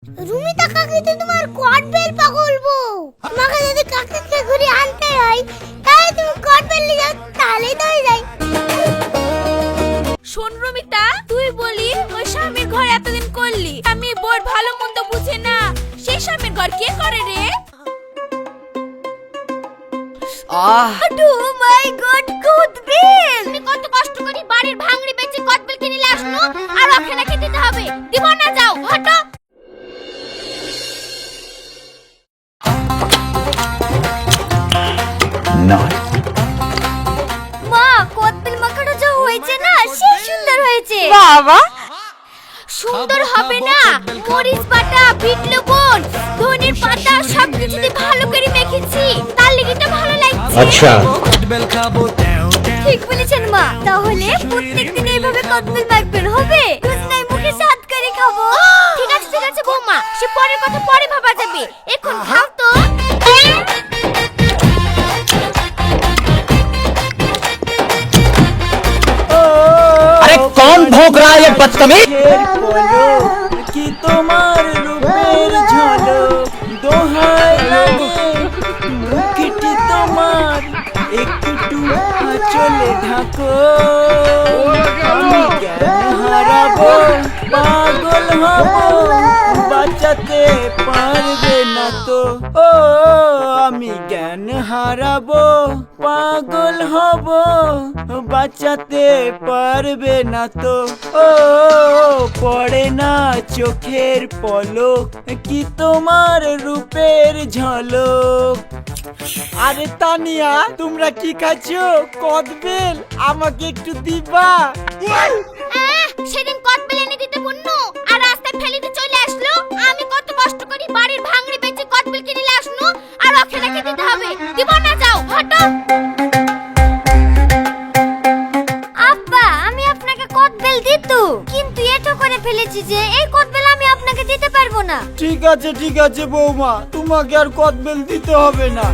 রুমিতা কাকি তো তোমার কটবেল পাগল বউ। তোমাকে যদি কাকিকে ঘুরে আনতে হয় তাহলে তুমি কটবেল নিয়ে যাও, তাহলেই তো হয়ে যায়। শোন রুমিতা, তুই বলি ওই স্বামীর ঘর এতদিন করলি, আমি বোর ভালো মন্দ বুঝে না, সেই স্বামীর ঘর কে করে রে? ও মাই গড, কটবেল! আমি কত কষ্ট করি বাড়ির ভাঙড়ি বেচে কটবেল কিনে নিয়ে আসলো, আর ওখানে খেতে দিতে হবে? দিব না, যাও হটো। মা, কটবেল মাখাটা যা হয়েছে না, সে সুন্দর হয়েছে। বাবা, সুন্দর হবে না? মরিচ বাটা, বিট লবণ, ধনের পাতা সবকিছু দিয়ে ভালো করে মেখেছি, তার লেগে তো ভালো লাগছে। আচ্ছা, ঠিক বলেছেন মা। তাহলে প্রত্যেকদিন এইভাবে কটবেল মাখবেন, হবে? রোজ নাই মুখে স্বাদ করে খাবো। ঠিক আছে বৌমা, সে পরের কথা পরে ভাবা যাবে, এখন খাও তো। अरे कौन भौंक रहा है ये बदतमीज? কি তোমার রূপের ঝলক দোহাই লাগে, মুখটি তোমার একটু চলে ঢাকো, আমি জ্ঞান হারাবো, পাগল হব, বাঁচাতে পারবে না তো। ও আমি জ্ঞান হারাবো, পাগল হব, বাঁচাতে পারবে না তো। ও পড়ে না চোখের পলক, কি তোমার রূপের ঝলক। আরে তানিয়া, তোমরা কি খাচ্ছো? কদবেল আমাকে একটু দিবা? সেদিন কটবেল এনে দিতে বন্নু, আর রাস্তায় ফেলে দিয়ে চলে আসলো। আমি কত কষ্ট করি বাড়ির ভাঙড়ি বেচে কটবেল কিনে নিয়ে আসলো, আর ওখানে খেতে দিতে হবে? দিব না, যাও হটো। আব্বা, আমি আপনাকে কটবেল দিত, কিন্তু এটো করে ফেলেছি যে এই কটবেল আমি আপনাকে দিতে পারবো না। ঠিক আছে বৌমা, তোমাকে আর কদবেল দিতে হবে না।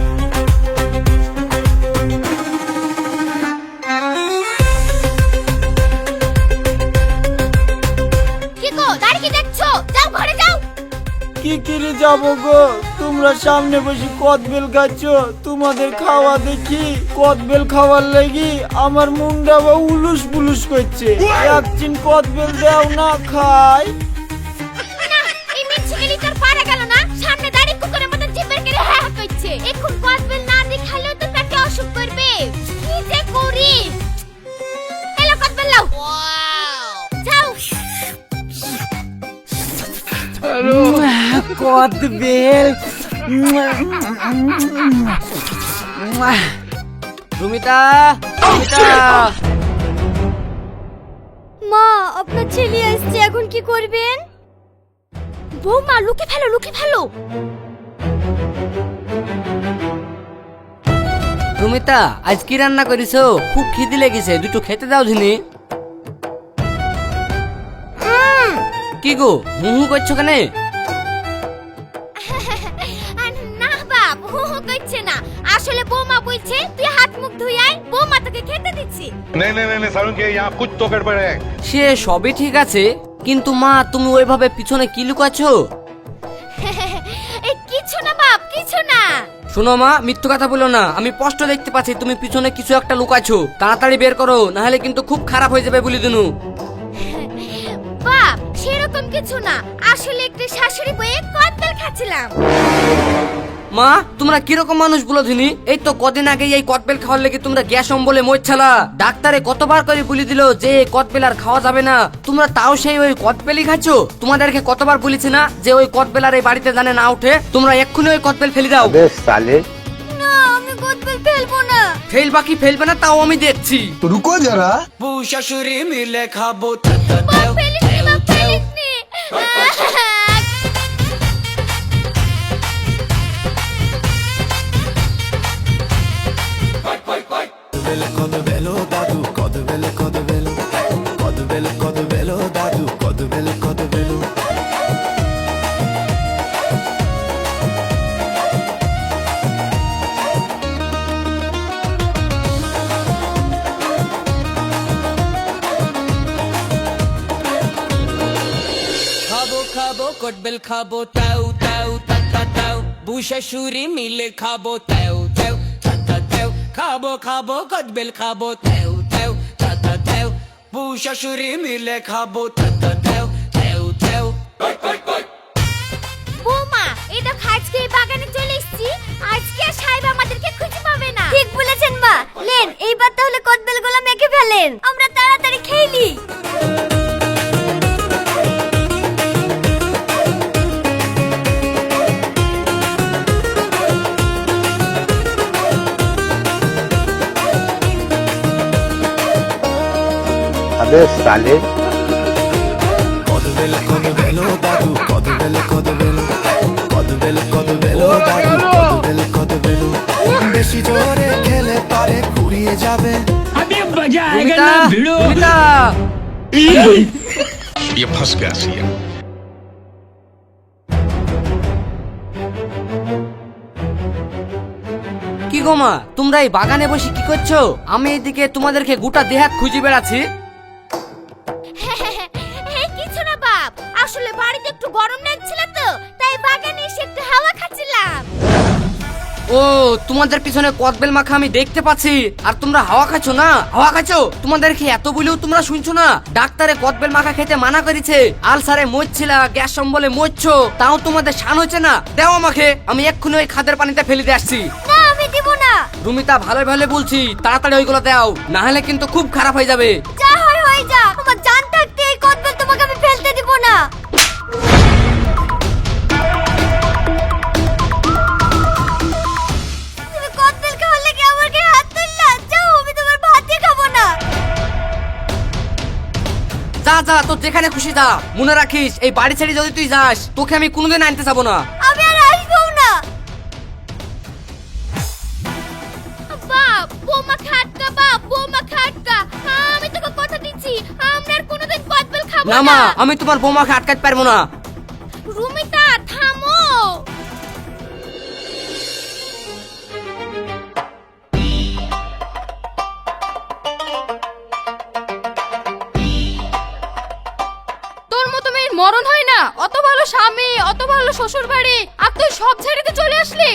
কি গো, দাঁড়িয়ে কি দেখছো? যাও ঘরে যাও। কি কিরে যাবো গো? তোমরা সামনে বসে কদবেল খাচ্ছ, তোমাদের খাওয়া দেখি কদবেল খাওয়ার লাগি আমার মুন্ডা বা উলুস পুলুস করছে। একদিন কদবেল দাও না, খাই। না, এই মিছিমিলি তোর পারা গেল না, সামনে দাঁড়িয়ে কুকুরের মতো জিভের কেড়ে হ্যাঁ হ্যাঁ করছে। এখন কদবেল না দিয়ে খাইলেও তো পেটে অসুখ করবে। কি যে করি? এলো কদবেল লাও। যাও। কদবেল রুমিতা, মা, আপনার ছেলে আসছে, এখন কি করবেন? বৌমা, লুকে ফেলো। রুমিতা, আজ কি রান্না করিছো? খুব খিদে লেগেছে, দুটো খেতে দাও ঝিনি। কি গো, হুহু করছো কেন? না বাপ, হু করছে না। আসলে বৌমা বলছে তুই হাত মুখ ধুই আয়, বৌমা তোকে খেতে দিচ্ছি। नहीं सारुण के यहाँ कुछ तो गड़बड़ है। সে সবই ঠিক আছে, কিন্তু মা তুমি ওইভাবে পিছনে কি লুকাচ্ছো? এই কিছু না বাপ, কিছু না। শোনো মা, মিথ্যে কথা বলো না, আমি স্পষ্ট দেখতে পাচ্ছি তুমি পিছনে কিছু একটা লুকাচ্ছো। তাড়াতাড়ি বের করো, না হলে কিন্তু খুব খারাপ হয়ে যাবে বলে দিনু। বাপ, সেরকম কিছু না, আসলে একটু শাশুড়ি বয়ে কদবেল খাচ্ছিলাম। মা, তোমরা কিরকম মানুষ বলো দিনি? এই তো কদিন আগে এই কদবেল খাওয়ার লেগে তোমরা গ্যাস অম্বলে মরছালা। ডাক্তারে কতবার করে বলে দিল যে এই কদবেল আর খাওয়া যাবে না, তোমরা তাও সেই ওই কদবেলই খাচ্ছো। তোমাদেরকে কতবার বলেছি না যে ওই কদবেল আর এই বাড়িতে জানে না উঠে? তোমরা এক্ষুনি ওই কদবেল ফেলে দাও। না, আমি কটবেল ফেলবো না। ফেলবে না, তাও আমি দেখছি। रुको जरा। বউ শাশুড়ি মিলে খাবো। বাপ ফেলিসনি, বাপ ফেলিসনি। কদবেল দাদু, কদবেল দাদু, কদবেল। কটবেল খাবো তাও তাও তা তাও বুশাশুড়ি মিলে খাবো তাও তাও তা তাও খাবো খাবো কটবেল খাবো তাও তাও তা তাও বুশাশুড়ি মিলে খাবো তা তাও তাও তাও বৌমা এই দেখো আজকে এই বাগানে চলে এসেছি। আজকে আর সাহেব আমাদেরকে খুঁজে পাবে না। ঠিক বলেছেন মা। লেন এইবার তাহলে কদবেলগুলো মেখে ফেলেন, আমরা তাড়াতাড়ি খেয়ে নিই। अबे साले কদবেল কদবেল ও দাদু কদবেল কদবেল কদবেল কদবেল ও দাদু কদবেল কদবেল বেশি জোরে খেলে পারে ঘুরিয়ে যাবে রুমিতা, রুমিতা। ये फंस गया सीएम। কি গো মা, তোমরা এই বাগানে বসে কি করছো? আমি এদিকে তোমাদেরকে গোটা দেহাত খুঁজে বেড়াচ্ছি। এই কিছু না বাপ, আসলে বাড়িতে একটু গরম লাগছিল তো, তাই বাগানে এসে একটু হাওয়া খাচ্ছিলাম। ও, তোমাদের পিছনে কদবেল মাখা আমি দেখতে পাচ্ছি, আর তোমরা হাওয়া খাচ্ছ না? হাওয়া খাচ্ছ? তোমাদেরকে এত বলেও তোমরা শুনছো না? ডাক্তারে কদবেল মাখা খেতে মানা করেছে। আলসারে মরছিলা, গ্যাস অম্বলে মরছো, তাও তোমাদের শান হচ্ছে না? দাও আমাকে, আমি এক্ষুনি ওই খাদের পানিতে ফেলে দিয়ে আসছি। না আমি দিব না। রুমিতা, ভালো ভালো বলছি, তাড়াতাড়ি ওইগুলো দাও, না হলে কিন্তু খুব খারাপ হয়ে যাবে। যা হয় হয়ে যা, আমার জান থাকতে এই কদবেল তোমাকে আমি ফেলতে দিব না। তুমি কদবেল খাওয়ার লেগে আমার গায়ে হাত তুললা, যাও আমি তোমার ভাতই খাবো না। যা যা, তোর যেখানে খুশি যা, মনে রাখিস এই বাড়ি ছেড়ে যদি তুই যাস, তোকে আমি কোনোদিন আনতে যাবো না। আমি আর আসবো না। বাপ, বৌমা খাটকা, বাপ বৌমা খাটকা, আমি তোকে কথা দিচ্ছি আমরা আর কোনোদিন কদবেল খাবো না না। মা, আমি তোমার বৌমাকে আটকাতে পারবো না। রুমিতা থামো। তোর মতো মেয়ের মরণ হয় না? অত ভালো স্বামী, অত ভালো শ্বশুর বাড়ি, আর তুই সব ছেড়ে দিয়ে চলে আসলি।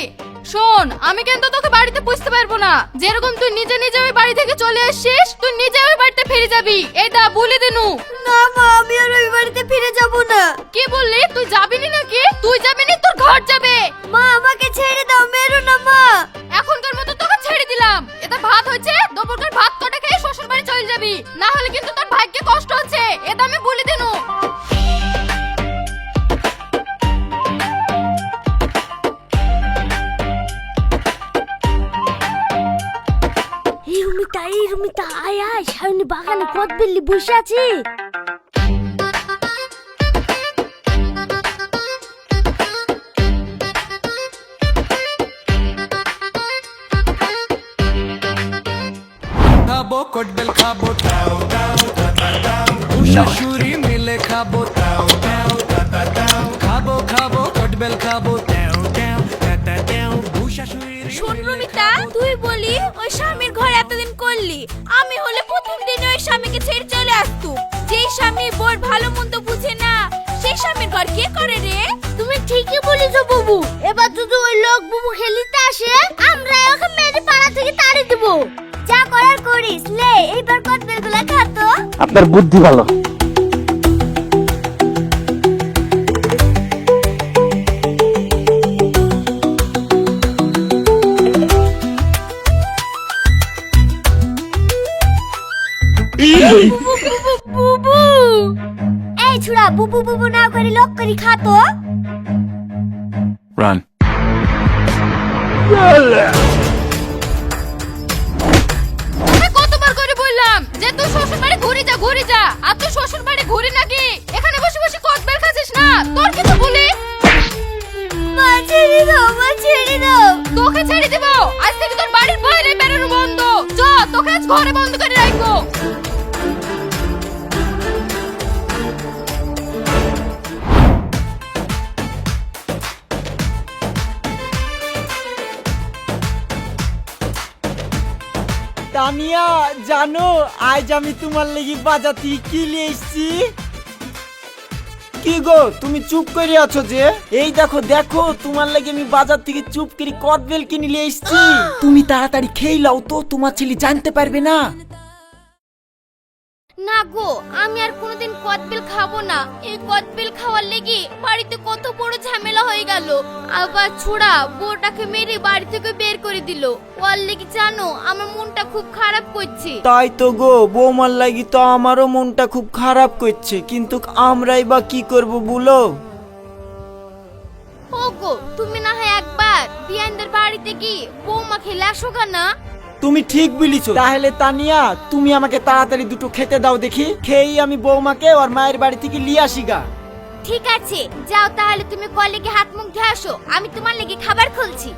শোন, আমি কিন্তু তোকে বাড়িতে পুষতে পারবো না। যেরকম তুই নিজে নিজে ওই বাড়ি থেকে চলে আসছিস, তুই নিজে ওই বাড়িতে ফিরে যাবি। এই দা বলে দিনু। না মা, আমি আর ওই বাড়িতে ফিরে যাব না। কি বললি? তুই যাবি না নাকি? তুই যাবি না, তোর ঘর যাবে। মা আমাকে ছেড়ে দাও, মেরো না মা। এখনকার মতো তোকে ছেড়ে দিলাম। এটা ভাত হচ্ছে, দুপুরকার ভাত কটা খেয়ে শ্বশুর বাড়ি চলে যাবি, না হলে কিন্তু তোর ভাগ্যে কষ্ট হচ্ছে। এটা আমি বলে দিনু। এই রুমিতা আয় আয়, সামনে বাগানে কদবেল বসে আছে। খাবো কটবেল খাবো তাও তাও তা তাও বুশাশুড়ি মিলে খাবো তাও তাও তা তাও খাবো খাবো কটবেল খাবো তাও তাও তা তাও বুশাশুড়ি। শোন রুমিতা, তুই বলি ওই স্বামীর ঘর এতদিন করলি, আমি হলে প্রথম দিনে ওই স্বামীকে ছেড়ে চলে আসতুম। যেই স্বামী বোর ভালো মন্দ বুঝে না, সেই স্বামীর ঘর কে করে রে? তুমি ঠিকই বলিছো বাবু। এবার যদি ওই লোক বুবু খেলিতে আসে, আমরা ওকে মেরে পাড়া থেকে তাড়িয়ে দেব। যা করার করিস, লে এইবার কদবেলগুলো খা তো। আপনার বুদ্ধি ভালো। বুবু, এই ছুড়া বুবু বুবু না করে লোক করে খা তো। রান আমি কতবার করে বললাম যে তুই শ্বশুর বাড়ি ঘুরে যা ঘুরে যা, আর তুই শ্বশুর বাড়ি ঘুরি নাকি এখানে বসে বসে কদবেল খাচ্ছিস না? তোর কিছু বলি? মা ছেড়ে দাও, মা ছেড়ে দাও। তোকে ছেড়ে দেব? আজ থেকে তোর বাড়ির বাইরে বেরোনো বন্ধ। চ, তোকে আজ ঘরে বন্ধ করে রাখবো। তানিয়া, জানো আজ আমি তোমার লাগি বাজার থেকে কি নিয়ে এসেছি? কি গো তুমি চুপ করে আছো যে? এই দেখো দেখো, তোমার লাগে আমি বাজার থেকে চুপ করে কদবেল কিনে নিয়ে এসেছি। তুমি তাড়াতাড়ি খেয়ে লাও তো, তোমার ছেলে জানতে পারবে না। না গো, আমি আর কোনোদিন কদবেল খাবো না। এই কদবেল খাওয়ার লেগে বাড়িতে কত বড় ঝামেলা হয়ে গেল। আবার ছোড়া বউটাকে মেরে বাড়ি থেকে বের করে দিল। ওর লেগে জানো আমার মনটা খুব খারাপ করছে। তাই তো গো, বৌমার লাগি তো আমারও মনটা খুব খারাপ করছে, কিন্তু আমরাই বা কি করব বলো? ও গো, তুমি না হয় একবার বিয়ানদের বাড়িতে গিয়ে বৌমা খেলে আসো না। তুমি ঠিক বলেছো। তাহলে তানিয়া, তুমি আমাকে তাড়াতাড়ি দুটো খেতে দাও দেখি, খেয়েই আমি বৌমাকে ওর মায়ের বাড়ি থেকে নিয়ে আসি গা। ঠিক আছে, যাও তাহলে তুমি কলেগে হাত মুখ ধুয়ে আসো, আমি তোমার লেগে খাবার খুলছি।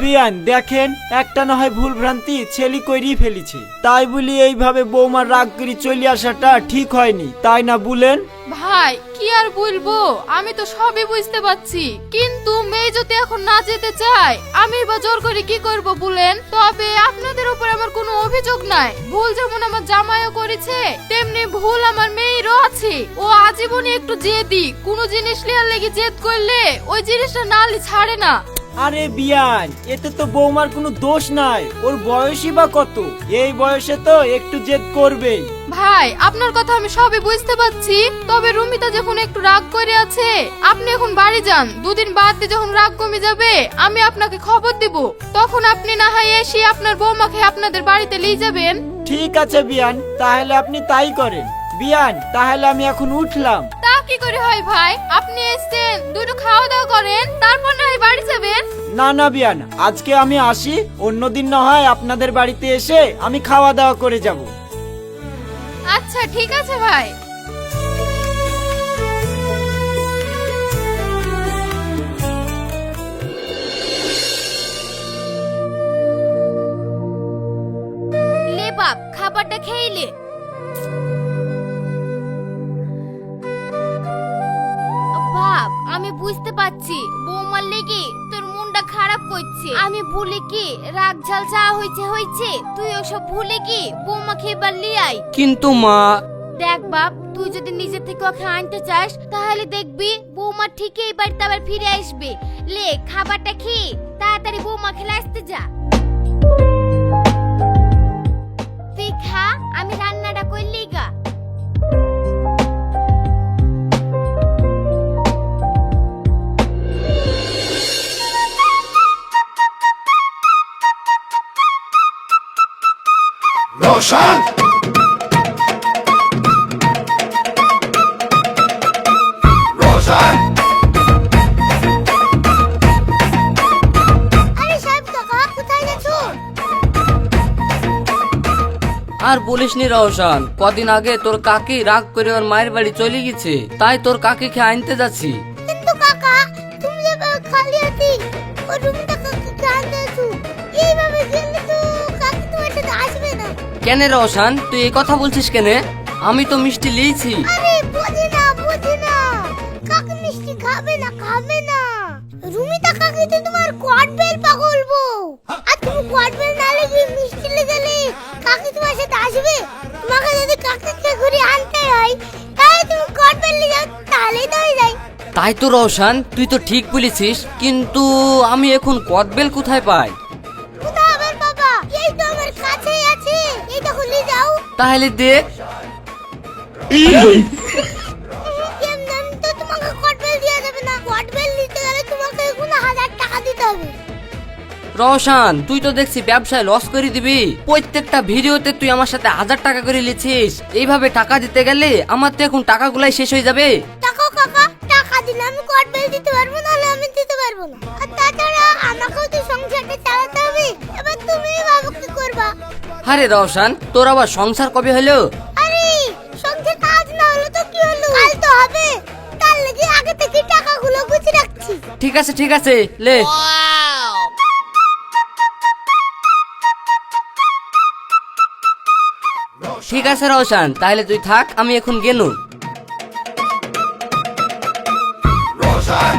বিয়ান দেখেন, একটা না হয় ভুল ভ্রান্তি ছেলে কইরি ফেলেছে, তাই বলি এইভাবে বৌমার রাগ করে চলে আসাটা ঠিক হয়নি, তাই না বলেন? ভাই কি আর বলবো, আমি তো সবই বুঝতে পারছি, কিন্তু মেয়ে যদি এখন না যেতে চায় আমি বা জোর করে কি করব বলেন? তবে আপনাদের উপর আমার কোনো অভিযোগ নাই। ভুল যেমন আমার জামাইও করেছে, তেমনি ভুল আমার মেয়েরও আছে। ও আজীবনই একটু জেদি, কোনো জিনিস লিয়ার লেগে জেদ করলে ওই জিনিসটা নালি ছাড়ে না। আরে বিয়ান, এতে তো বৌমার কোনো দোষ নাই, ওর বয়সই বা কত, এই বয়সে তো একটু জেদ করবেই। ভাই আপনার কথা আমি সবই বুঝতে পারছি, তবে রুমিতা যখন একটু রাগ করে আছে, আপনি এখন বাড়ি যান। দুদিন বাদ দিয়ে যখন রাগ কমে যাবে আমি আপনাকে খবর দিব, তখন আপনি না হয় এসে আপনার বৌমাকে আপনাদের বাড়িতে নিয়ে যাবেন। ঠিক আছে বিয়ান, তাহলে আপনি তাই করেন। বিয়ান, তাহলে আমি এখন উঠলাম। তা কি করে হয় ভাই, আপনি এসেছেন দুটো খাওয়া দাওয়া করেন, তারপর না হয় বাড়ি যাবেন। না না বিয়ান, আজকে আমি আসি, অন্যদিন না হয় আপনাদের বাড়িতে এসে আমি খাওয়া দাওয়া করে যাব। আচ্ছা ঠিক আছে ভাই। লে বাপ, খাবারটা খেয়ে বাপ, আমি বুঝতে পারছি বৌমার লেগে তোর মনটা খারাপ করছে। আমি ভুলে কি রাগ ঝাল যা হয়েছে, তুই ওসব ভুলে কি বৌমা খেবার লিয়ে আয়। কিন্তু মা, দেখ বাপ, তুই যদি নিজে থেকে ওকে আনতে চাস তাহলে দেখবি বৌমা ঠিকই এই বাড়িতে আবার ফিরে আসবে। লে খাবারটা খেয়ে তাড়াতাড়ি বৌমা খেলে আসতে যা। তুই খা, আমি রান্নাটা করলি গা। রোশন রোশন আরে সাহেব কাকা, কোথায় যাচ্ছো? আর বলিসনি রওশন, কদিন আগে তোর কাকি রাগ করে ওর মায়ের বাড়ি চলে গেছে, তাই তোর কাকিকে আনতে যাচ্ছি। কিন্তু কাকা, তুমি যে খালি আছি, ও রুমটা কাকিকে আনতে আছো, এইভাবে গেলে তো কাকি তোমার সাথে আসবে না। কেন রওশন, তুই এই কথা বলছিস কেন? আমি তো মিষ্টি লিয়েছি। আরে বুঝি না, কাকি মিষ্টি খাবে না। রুমিতা কাকি তো তোমার কটবেল পাগল বউ, আর তুমি কটবেল না লেগে মিষ্টি লেগেলে কাকি তোমার সাথে আসবে? তোমাকে যদি কাকিকে ঘুরে আনতে হয় তাহলে তুমি কটবেল নিয়ে যাও, তাহলেই তো হয়ে যায়। তাই তো রওশন, তুই তো ঠিক বলেছিস, কিন্তু আমি এখন কদবেল কোথায় পাই? কোথায় আবার বাবা, এই তো আমার কাছেই আছে, এই তো খুলে যাও। তাহলে দেখ। কেমন তো তোমাকে কটবেল দেওয়া যাবে না, কটবেল নিতে গেলে তোমাকে 1000 টাকা দিতে হবে। রওশন, তুই তো দেখছি ব্যবসায় লস করে দিবি। প্রত্যেকটা ভিডিওতে তুই আমার সাথে 1000 টাকা করে লিছিস, এইভাবে টাকা দিতে গেলে আমার তো এখন টাকাগুলাই শেষ হয়ে যাবে। টাকা কাকা, টাকা দিলে আমি কটবেল দিতে পারবো, নাহলে আমি দিতে পারবো না। আর তাছাড়া আমাকেও তো সংসারটা চালাতে হবে, এবার তুমি বাবু কি করবা? আরে রওশন, তোর আবার সংসার কবে হলো? আরে সংসার কাজ না হলো তো কি হলো, কাল তো হবে, তার লাগি আগে থেকে টাকাগুলো গুছিয়ে রাখছি। ঠিক আছে লে। ঠিক আছে রওশন, তাহলে তুই থাক, আমি এখন গেলুম। রোশন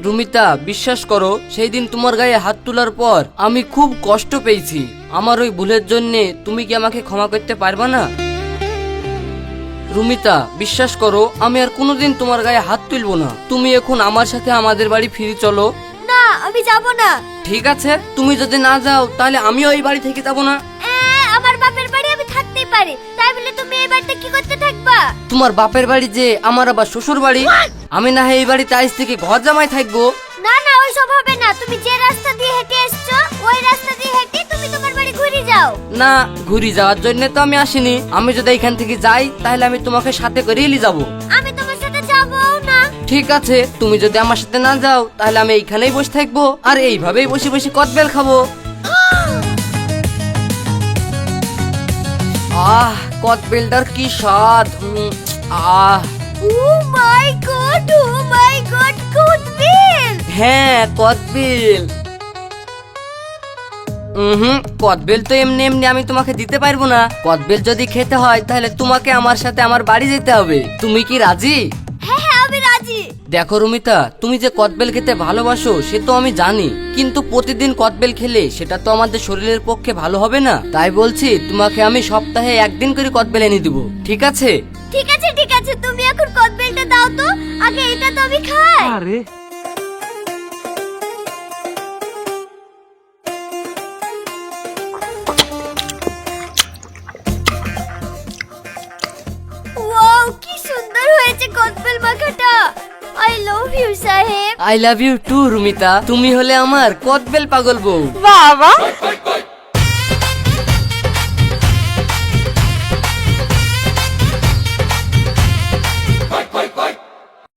রুমিতা, বিশ্বাস করো, সেই দিন তোমার গায়ে হাত তোলার পর আমি খুব কষ্ট পেয়েছি। আমার ওই ভুলের জন্য তুমি কি আমাকে ক্ষমা করতে পারবে না? রুমিতা, বিশ্বাস করো, আমি আর কোনোদিন তোমার গায়ে হাত তুলবো না। তুমি এখন আমার সাথে আমাদের বাড়ি ফিরে চলো। না, আমি যাব না। ঠিক আছে, তুমি যদি না যাও তাহলে আমিও এই বাড়ি থেকে যাবো না। আমার বাপের বাড়ি আমি থাকতেই পারি, তাই বলে তুমি এই বাড়িতে কি করতে থাকবা? তোমার বাপের বাড়ি যে আমার আবার শ্বশুর বাড়ি। আমি না হয় এই বাড়িতে আজ থেকে ঘর জামাই থাকবো। না না, ওইসব হবে না। তুমি যে রাস্তা দিয়ে হেঁটে এসছো ওই রাস্তা দিয়ে হেঁটে তুমি তোমার বাড়ি ঘুরে যাও। না, ঘুরে যাওয়ার জন্য তো আমি আসিনি। আমি যদি এখান থেকে যাই তাহলে আমি তোমাকে সাথে করে নিয়ে যাবো। আমি তোমার সাথে যাবো না। ঠিক আছে, তুমি যদি আমার সাথে না যাও তাহলে আমি এইখানেই বসে থাকবো আর এইভাবেই বসে বসে কদবেল খাবো। আহ, কদবেলটার কি স্বাদ! আহ, ও মাই গড, কদবেল! হ্যাঁ, কদবেল। কদবেল তো এমনি এমনি আমি তোমাকে দিতে পারবো না। কদবেল যদি খেতে হয় তাহলে তোমাকে আমার সাথে আমার বাড়ি যেতে হবে। তুমি কি রাজি? হ্যাঁ হ্যাঁ, আমি রাজি। দেখো রুমিতা, তুমি যে কদবেল খেতে ভালোবাসো সে তো আমি জানি, কিন্তু প্রতিদিন কদবেল খেলে সেটা তো আমাদের শরীরের পক্ষে ভালো হবে না। তাই বলছি, তোমাকে আমি সপ্তাহে একদিন করে কদবেল এনে দিব, ঠিক আছে? ঠিক আছে ঠিক আছে, তুমি এখন কদবেলটা দাও তো, আগে এটা তো আমি খাই। আরে ওয়াও, কি সুন্দর হয়েছে কদবেল মাখাটা। আই লাভ ইউ সাহেব। I love you too Rumita, তুমি হলে আমার কদবেল পাগল বউ। বাবা